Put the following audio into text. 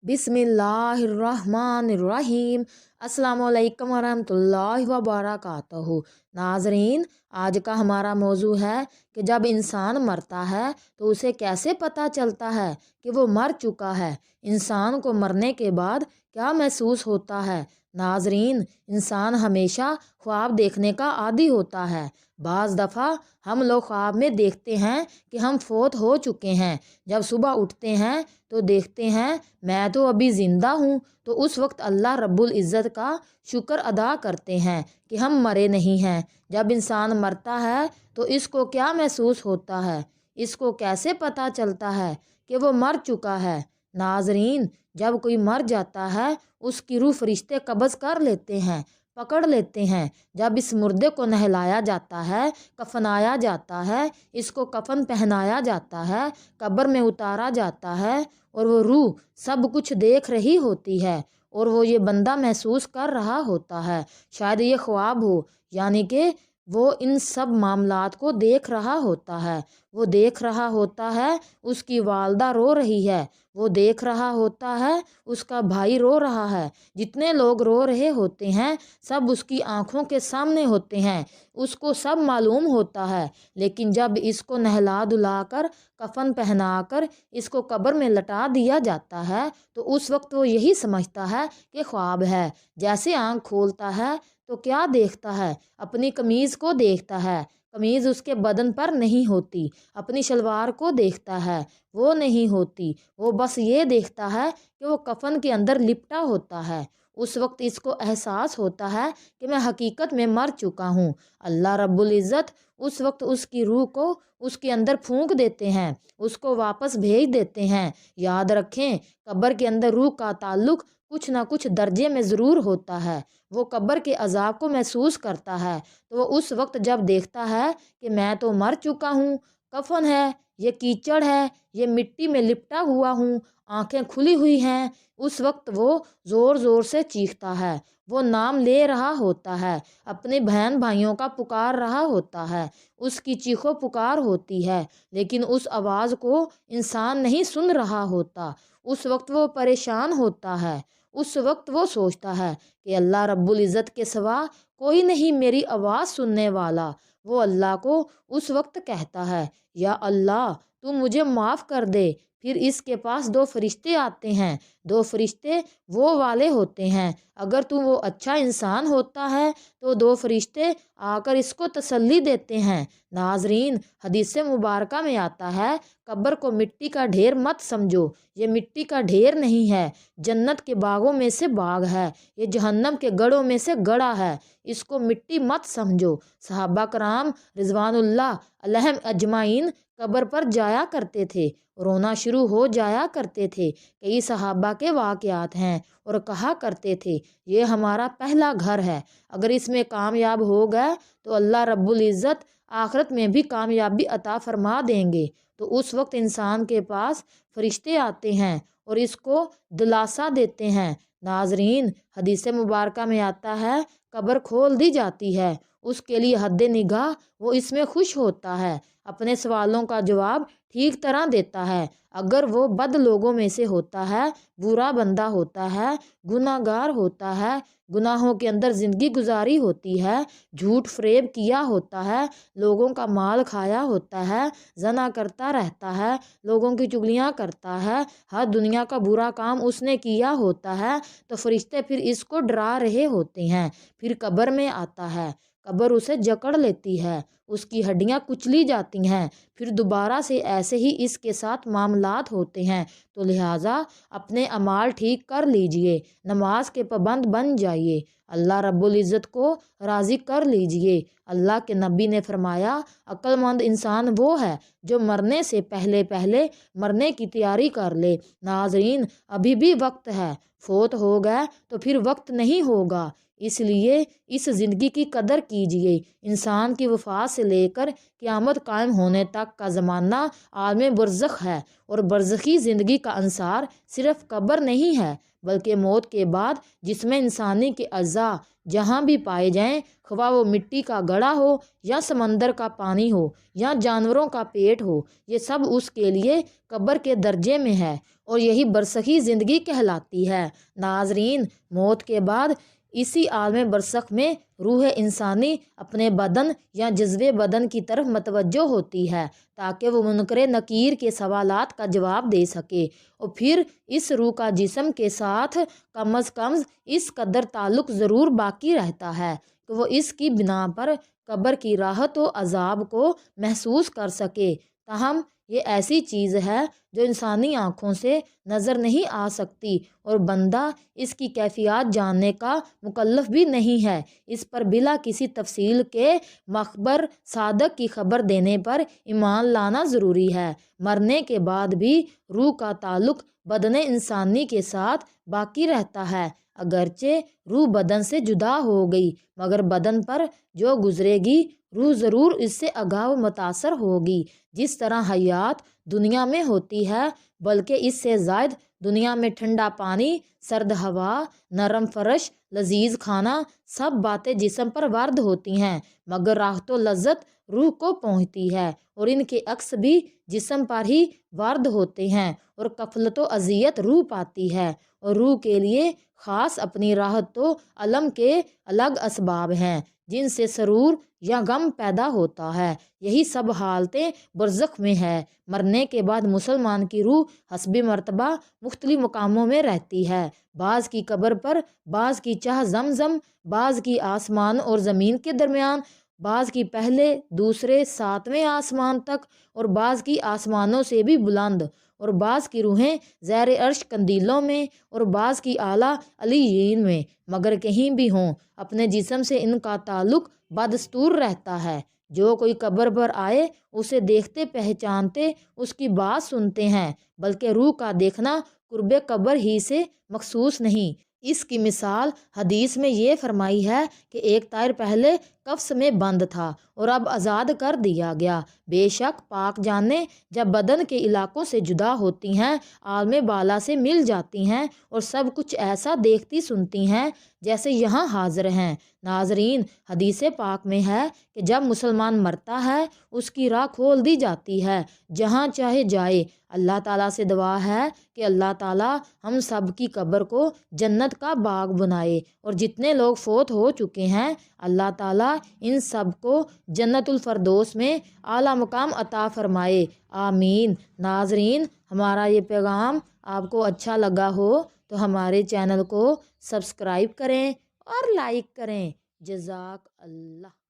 बिस्मिल्लाहिर्रहमानिर्रहीम। अस्सलामुअलैकुम वरहमतुल्लाहि वबरकातुहू। नाज़रीन, आज का हमारा मौजू है कि जब इंसान मरता है तो उसे कैसे पता चलता है कि वो मर चुका है। इंसान को मरने के बाद क्या महसूस होता है। नाज़रीन, इंसान हमेशा ख्वाब देखने का आदी होता है। बाज़ दफ़ा हम लोग ख्वाब में देखते हैं कि हम फोत हो चुके हैं। जब सुबह उठते हैं तो देखते हैं मैं तो अभी ज़िंदा हूँ, तो उस वक्त अल्लाह रब्बुल इज़्ज़त का शुक्र अदा करते हैं कि हम मरे नहीं हैं। जब इंसान मरता है तो इसको क्या महसूस होता है, इसको कैसे पता चलता है कि वो मर चुका है। नाज़रीन, जब कोई मर जाता है उसकी रूह फरिश्ते कब्ज़ कर लेते हैं, पकड़ लेते हैं। जब इस मुर्दे को नहलाया जाता है, कफनाया जाता है, इसको कफन पहनाया जाता है, कब्र में उतारा जाता है और वो रूह सब कुछ देख रही होती है और वो ये बंदा महसूस कर रहा होता है शायद ये ख्वाब हो, यानी कि वो इन सब मामलात को देख रहा होता है। वो देख रहा होता है उसकी वालदा रो रही है, वो देख रहा होता है उसका भाई रो रहा है। जितने लोग रो रहे होते हैं सब उसकी आंखों के सामने होते हैं, उसको सब मालूम होता है। लेकिन जब इसको नहला धुलाकर कफन पहनाकर इसको कब्र में लटा दिया जाता है तो उस वक्त वो यही समझता है कि ख्वाब है। जैसे आंख खोलता है तो क्या देखता है, अपनी कमीज़ को देखता है। कमीज़ उसके बदन पर नहीं होती। अपनी शलवार को देखता है, वो नहीं होती। वो बस ये देखता है कि वो कफन के अंदर लिपटा होता है। उस वक्त इसको एहसास होता है कि मैं हकीकत में मर चुका हूँ। अल्लाह रब्बुल इज़्ज़त उस वक्त उसकी रूह को उसके अंदर फूंक देते हैं, उसको वापस भेज देते हैं। याद रखें, कब्र के अंदर रूह का ताल्लुक कुछ ना कुछ दर्जे में ज़रूर होता है। वो कब्र के अजाब को महसूस करता है तो वो उस वक्त जब देखता है कि मैं तो मर चुका हूँ, कफन है, ये कीचड़ है, ये मिट्टी में लिपटा हुआ हूँ, आंखें खुली हुई हैं, उस वक्त वो ज़ोर ज़ोर से चीखता है। वो नाम ले रहा होता है, अपने बहन भाइयों का पुकार रहा होता है, उसकी चीखों पुकार होती है। लेकिन उस आवाज़ को इंसान नहीं सुन रहा होता। उस वक्त वो परेशान होता है। उस वक्त वो सोचता है कि अल्लाह रब्बुल इज़्ज़त के सिवा कोई नहीं मेरी आवाज़ सुनने वाला। वो अल्लाह को उस वक्त कहता है, या अल्लाह तू मुझे माफ़ कर दे। फिर इसके पास दो फरिश्ते आते हैं। दो फरिश्ते वो वाले होते हैं, अगर तू वो अच्छा इंसान होता है तो दो फरिश्ते आकर इसको तसल्ली देते हैं। नाजरीन, हदीस मुबारका में आता है, कब्र को मिट्टी का ढेर मत समझो, ये मिट्टी का ढेर नहीं है, जन्नत के बागों में से बाग है, ये जहन्नम के गढ़ों में से गड़ा है, इसको मिट्टी मत समझो। सहाबा कराम रिजवानुल्लाह अलैहिम अजमाइन कब्र पर जाया करते थे, रोना शुरू हो जाया करते थे। कई सहाबा के वाक़यात हैं और कहा करते थे, ये हमारा पहला घर है, अगर इसमें कामयाब हो गए तो अल्लाह रब्बुल इज़्ज़त आखिरत में भी कामयाबी अता फरमा देंगे। तो उस वक्त इंसान के पास फरिश्ते आते हैं और इसको दिलासा देते हैं। नाजरीन, हदीस मुबारका में आता है, कब्र खोल दी जाती है, उसके लिए हद निगाह वो इसमें खुश होता है, अपने सवालों का जवाब ठीक तरह देता है। अगर वो बद लोगों में से होता है, बुरा बंदा होता है, गुनाहगार होता है, गुनाहों के अंदर ज़िंदगी गुजारी होती है, झूठ फरेब किया होता है, लोगों का माल खाया होता है, जना करता रहता है, लोगों की चुगलियाँ करता है, हर दुनिया का बुरा काम उसने किया होता है, तो फरिश्ते फिर इसको डरा रहे होते हैं। फिर कब्र में आता है, कब्र उसे जकड़ लेती है, उसकी हड्डियां कुचली जाती हैं, फिर दोबारा से ऐसे ही इसके साथ मामलात होते हैं। तो लिहाजा अपने अमाल ठीक कर लीजिए, नमाज के पाबंद बन जाइए, अल्लाह रब्बुल इज़्ज़त को राज़ी कर लीजिए। अल्लाह के नबी ने फरमाया, अक्लमंद इंसान वो है जो मरने से पहले पहले मरने की तैयारी कर ले। नाजरीन, अभी भी वक्त है, फोत हो गए तो फिर वक्त नहीं होगा, इसलिए इस ज़िंदगी की कदर कीजिए। इंसान की वफ़ात से लेकर क़यामत कायम होने तक تک کا زمانہ عالم برزخ ہے، اور برزخی زندگی کا انصار صرف قبر نہیں ہے بلکہ موت کے بعد جس میں انسانی کے اعضاء جہاں بھی پائے جائیں، خواہ وہ مٹی کا گڑھا ہو یا سمندر کا پانی ہو یا جانوروں کا پیٹ ہو، یہ سب اس کے لیے قبر کے درجے میں ہے اور یہی برزخی زندگی کہلاتی ہے۔ ناظرین، موت کے بعد اسی عالم برزخ میں روح انسانی اپنے بدن یا جزوِ بدن کی طرف متوجہ ہوتی ہے تاکہ وہ منکر نکیر کے سوالات کا جواب دے سکے، اور پھر اس روح کا جسم کے ساتھ کم از کم اس قدر تعلق ضرور باقی رہتا ہے کہ وہ اس کی بنا پر قبر کی راحت و عذاب کو محسوس کر سکے۔ تاہم یہ ایسی چیز ہے جو انسانی آنکھوں سے نظر نہیں آ سکتی اور بندہ اس کی کیفیات جاننے کا مکلف بھی نہیں ہے۔ اس پر بلا کسی تفصیل کے مخبر صادق کی خبر دینے پر ایمان لانا ضروری ہے۔ مرنے کے بعد بھی روح کا تعلق بدن انسانی کے ساتھ باقی رہتا ہے، اگرچہ روح بدن سے جدا ہو گئی مگر بدن پر جو گزرے گی روح ضرور اس سے آگاہ و متاثر ہوگی۔ جس طرح حیات دنیا میں ہوتی ہے بلکہ اس سے زائد دنیا میں ٹھنڈا پانی، سرد ہوا، نرم فرش، لذیذ کھانا، سب باتیں جسم پر وارد ہوتی ہیں مگر راحت و لذت روح کو پہنچتی ہے، اور ان کے عکس بھی جسم پر ہی وارد ہوتے ہیں، اور غفلت و اذیت روح پاتی ہے، اور روح کے لیے خاص اپنی راحت و الم کے الگ اسباب ہیں جن سے سرور یا غم پیدا ہوتا ہے۔ یہی سب حالتیں برزخ میں ہے۔ مرنے کے بعد مسلمان کی روح حسب مرتبہ مختلف مقاموں میں رہتی ہے، بعض کی قبر پر، بعض کی چاہ زمزم، بعض کی آسمان اور زمین کے درمیان، بعض کی پہلے، دوسرے، ساتویں آسمان تک، اور بعض کی آسمانوں سے بھی بلند، اور بعض کی روحیں زیر عرش قندیلوں میں، اور بعض کی اعلیٰ علیین میں۔ مگر کہیں بھی ہوں اپنے جسم سے ان کا تعلق بدستور رہتا ہے۔ جو کوئی قبر پر آئے اسے دیکھتے پہچانتے اس کی بات سنتے ہیں، بلکہ روح کا دیکھنا قرب قبر ہی سے مخصوص نہیں۔ اس کی مثال حدیث میں یہ فرمائی ہے کہ ایک طائر پہلے قفس میں بند تھا اور اب آزاد کر دیا گیا۔ بے شک پاک جانیں جب بدن کے علاقوں سے جدا ہوتی ہیں، عالم بالا سے مل جاتی ہیں اور سب کچھ ایسا دیکھتی سنتی ہیں جیسے یہاں حاضر ہیں۔ ناظرین، حدیث پاک میں ہے کہ جب مسلمان مرتا ہے اس کی راہ کھول دی جاتی ہے جہاں چاہے جائے۔ اللہ تعالیٰ سے دعا ہے کہ اللہ تعالیٰ ہم سب کی قبر کو جنت کا باغ بنائے، اور جتنے لوگ فوت ہو چکے ہیں اللہ تعالیٰ ان سب کو جنت الفردوس میں اعلیٰ مقام عطا فرمائے، آمین۔ ناظرین، ہمارا یہ پیغام آپ کو اچھا لگا ہو تو ہمارے چینل کو سبسکرائب کریں اور لائک کریں۔ جزاک اللہ۔